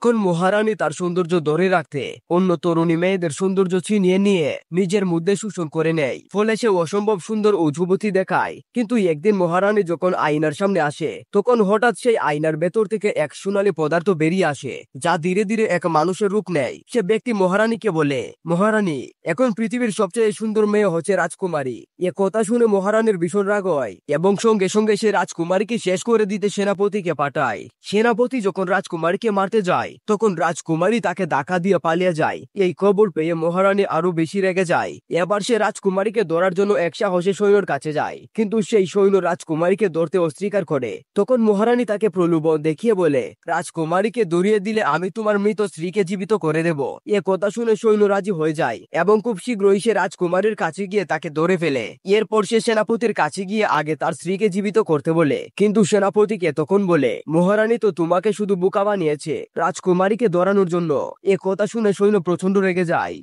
তখন মহারানী তার সৌন্দর্য ধরে রাখতে অন্য তরুণী মেয়েদের সৌন্দর্য ছিনিয়ে নিয়ে নিজের মধ্যে শোষণ করে নেয়, ফলে সে অসম্ভব সুন্দর ও যুবতী দেখায়। কিন্তু একদিন মহারানী যখন আয়নার সামনে আসে, তখন হঠাৎ সেই আয়নার ভেতর থেকে এক সোনালী পদার্থ বেরিয়ে আসে, যা ধীরে ধীরে এক মানুষের রূপ নেয়। সে ব্যক্তি মহারানীকে বলে, মহারানী, এখন পৃথিবীর সবচেয়ে সুন্দর মেয়ে হচ্ছে রাজকুমারী। এ কথা শুনে মহারানীর ভীষণ রাগ হয় এবং সঙ্গে সঙ্গে সে রাজকুমারীকে শেষ করে দিতে সেনাপতিকে পাঠায়। সেনাপতি যখন রাজকুমারীকে মারতে যায়, তখন রাজকুমারী তাকে ধাক্কা দিয়ে পালিয়ে যায়। এই খবর পেয়ে মহারানী আরো বেশি রেগে যায়। এবার সে রাজকুমারীকে ধরার জন্য এক সাহসী সৈন্যর কাছে যায়, কিন্তু সেই সৈন্য রাজকুমারীকে ধরতে অস্বীকার করে। তখন মহারানী তাকে প্রলোভন দেখিয়ে বলে, রাজকুমারীকে ধরিয়ে দিলে আমি তোমার মৃত স্ত্রীকে জীবিত করে দেব। এ কথা শুনে সৈন্য রাজি হয়ে যায় এবং খুব শীঘ্রই সে রাজকুমারীর কাছে গিয়ে তাকে ধরে ফেলে। এরপর সে সেনাপতির কাছে গিয়ে আগে তার স্ত্রীকে জীবিত করতে বলে, কিন্তু সেনাপতিকে তখন বলে, মহারানী তো তোমাকে শুধু বোকা বানিয়েছে রাজকুমারীকে ধরানোর জন্য। এ কথা শুনে সৈন্য প্রচন্ড রেগে যায়।